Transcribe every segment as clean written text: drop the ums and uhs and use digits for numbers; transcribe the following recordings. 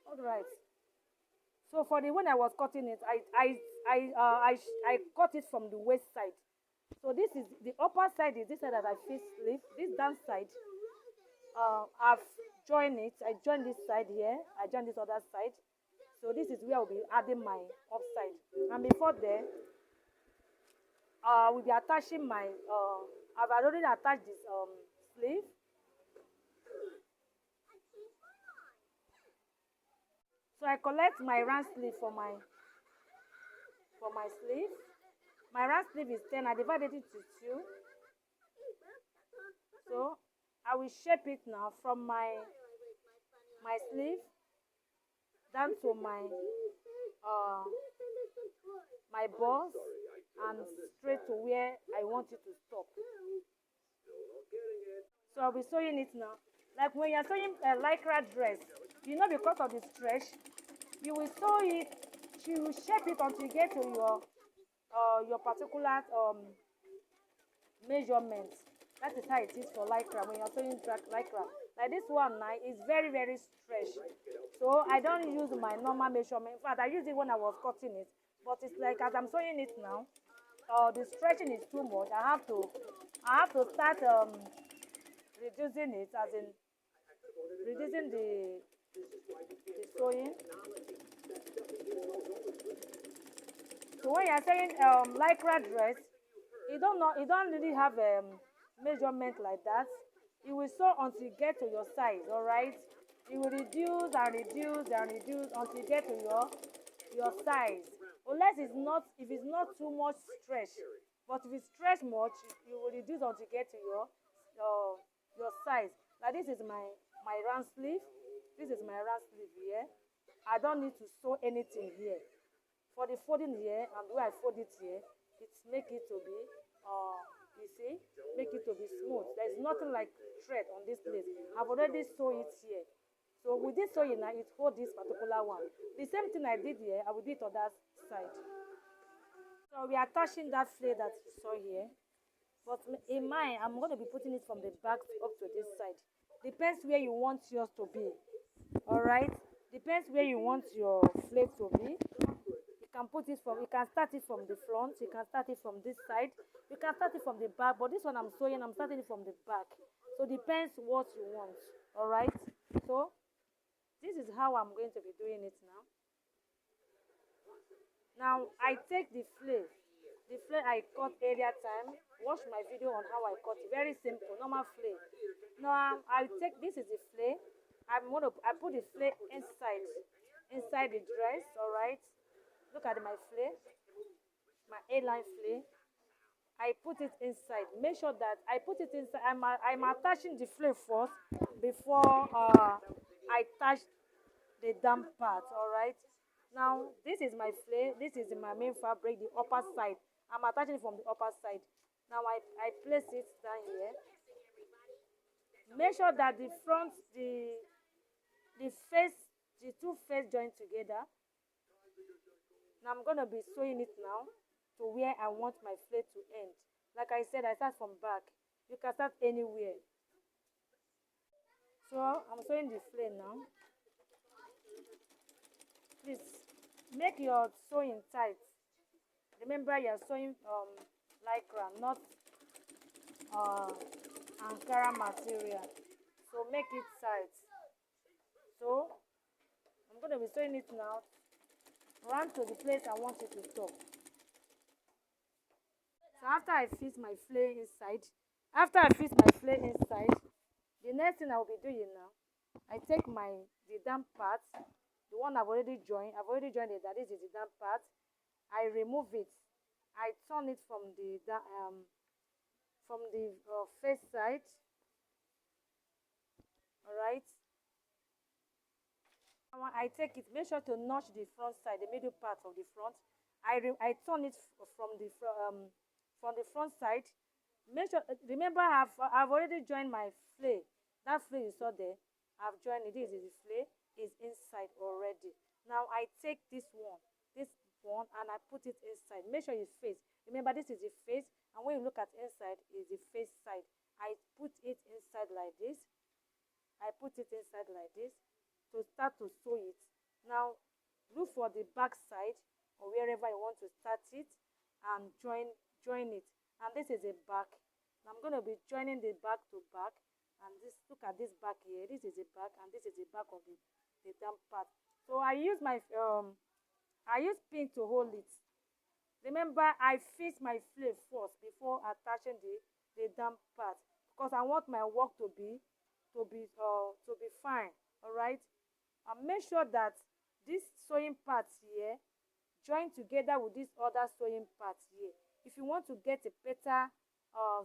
All right. So for the when I was cutting it, I cut it from the waist side. So this is the upper side is this side that I face sleeve. This down side, I've joined it. I joined this side here. I joined this other side. So this is where I'll be adding my upside. And before there, we'll be attaching my. I've already attached this sleeve. So I collect my round sleeve for my sleeve. My round sleeve is 10. I divided it to two. So I will shape it now from my sleeve down to uh my boss and straight to where I want it to stop. So I'll be sewing it now. Like when you're sewing a lycra dress, because of the stretch, you will sew it, you will shape it until you get to your particular measurement. That is how it is for lycra when you're sewing lycra. Like this one now is very very stretched, so I don't use my normal measurement. In fact, I used it when I was cutting it, but it's like as I'm sewing it now, the stretching is too much. I have to start reducing it, as in reducing the sewing. So when you're saying lycra dress, you don't really have measurement like that. You will sew until you get to your size, all right? You will reduce and reduce and reduce until you get to your size. Unless if it's not too much stretch. But if it's stretch much, you will reduce until you get to your size. Like this is my round sleeve. This is my round sleeve here. I don't need to sew anything here. For the folding here and where I fold it here, it's make it to be you see, make it to be smooth. There is nothing like thread on this place. I've already sewn it here. So with this sewing now, it hold this particular one. The same thing I did here, I will do it on that side. So we are attaching that flare that you saw here. But in mine, I'm going to be putting it from the back up to this side. Depends where you want yours to be. All right. Depends where you want your flare to be. You can start it from the front, you can start it from this side, you can start it from the back, but this one I'm sewing, I'm starting it from the back. So depends what you want. All right. So this is how I'm going to be doing it now. Now I take the flare I cut earlier time. Watch my video on how I cut it. Very simple, normal flare. Now I take this is the flare. I put the flare inside the dress. All right. Look at my flare, my A-line flare. I put it inside. Make sure that I put it inside. I'm attaching the flare first before I attach the damp part. All right. Now this is my flare. This is my main fabric, the upper side. I'm attaching it from the upper side. Now I place it down here. Make sure that the face, the two face join together. Now I'm gonna be sewing it now to where I want my flare to end. Like I said, I start from back. You can start anywhere. So I'm sewing the flare now. Please make your sewing tight. Remember you're sewing lycra, not uh, Ankara material. So make it tight. So I'm gonna be sewing it now. Run to the place I want it to stop. So after I fix my flare inside, the next thing I will be doing now, I take the damp part, the one I've already joined. It. That is the damp part. I remove it. I turn it from the face side. All right. I take it. Make sure to notch the front side, the middle part of the front. I turn it from the front side. Make sure. Remember, I've already joined my flare. That flare you saw there, I've joined it. This is the flare. Is inside already. Now I take this one, and I put it inside. Make sure it's face. Remember, this is the face, and when you look at inside, is the face side. I put it inside like this. I put it inside like this to start to sew it. Now look for the back side or wherever you want to start it and join it. And this is a back. I'm going to be joining the back to back, and this, look at this back here, this is a back and this is the back of the damp part. So I use pin to hold it. Remember, I fix my flame first before attaching the damp part, because I want my work to be fine. All right, and make sure that this sewing part here join together with this other sewing part here if you want to get a better uh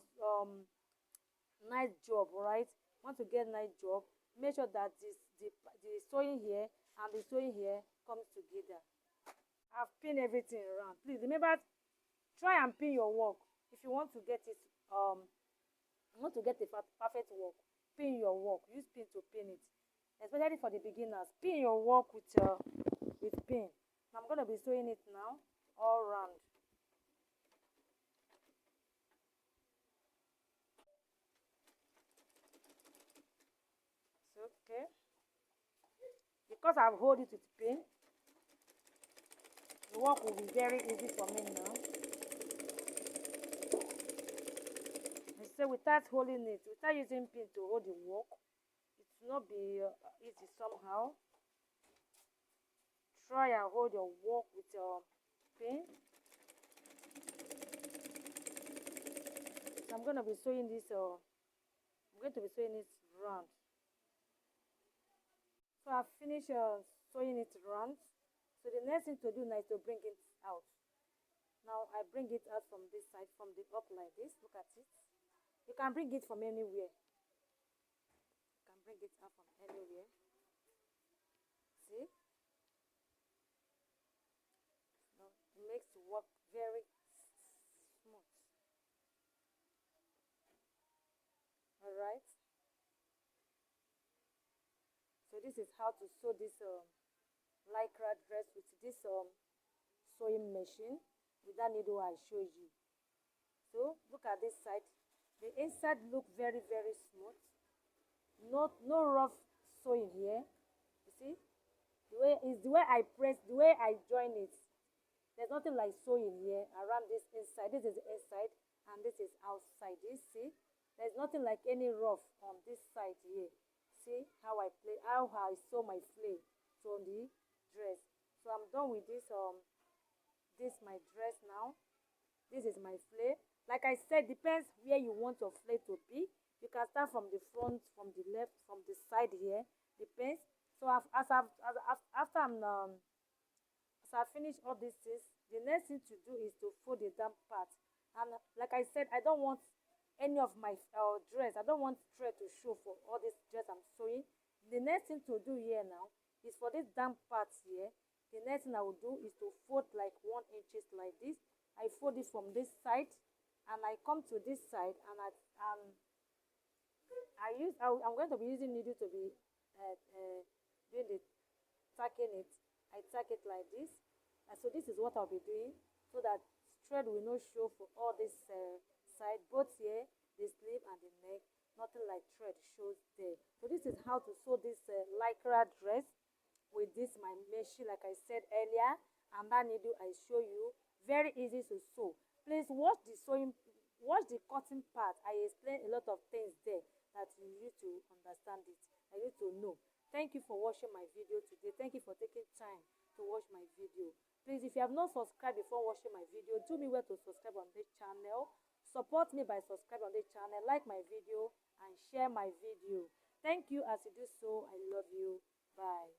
nice job. All right, want to get nice job, make sure that the sewing here and the sewing here comes together. I've pinned everything around. Please remember, try and pin your work if you want to get it. You want to get a perfect work, pin your work, use pin to pin it, especially for the beginners. Pin your work with pin. I'm going to be sewing it now all round. So, okay, because I've hold it with pin, the work will be very easy for me now. So without holding it, without using pin to hold the work, it will not be easy somehow. Try and hold your work with your pin. So I'm going to be sewing this. I'm going to be sewing it round. So I've finished sewing it round. So the next thing to do now is to bring it out. Now I bring it out from this side, from the up like this. Look at it. You can bring it from anywhere. You can bring it out from anywhere. See? Now it makes the work very smooth. Alright. So this is how to sew this lycra dress with this sewing machine with that needle I showed you. So look at this side. The inside look very smooth. No rough sewing here. You see, the way I press, the way I join it. There's nothing like sewing here around this inside. This is the inside and this is outside. You see, there's nothing like any rough on this side here. See how I sew my flay on the dress. So I'm done with this my dress now. This is my flay. Like I said, depends where you want your flay to be. You can start from the front, from the left, from the side here. Depends. So after I finish all these things, the next thing to do is to fold the damp part. And like I said, I don't want any of my dress. I don't want thread to show for all this dress I'm sewing. The next thing to do here now is for this damp part here. The next thing I will do is to fold like 1 inch like this. I fold it from this side, and I come to this side, and I'm going to be using needle to be doing the tacking it. I tack it like this, and so this is what I'll be doing, so that thread will not show for all this side, both here, the sleeve and the neck. Nothing like thread shows there. So this is how to sew this lycra dress with this my machine, like I said earlier, and that needle I show you. Very easy to sew. Please watch the cutting part. I explain a lot of things there that you need to understand it. I need to know. Thank you for watching my video today. Thank you for taking time to watch my video. Please, if you have not subscribed before watching my video, do me well to subscribe on this channel. Support me by subscribing on this channel, like my video, and share my video. Thank you. As you do so, I love you. Bye.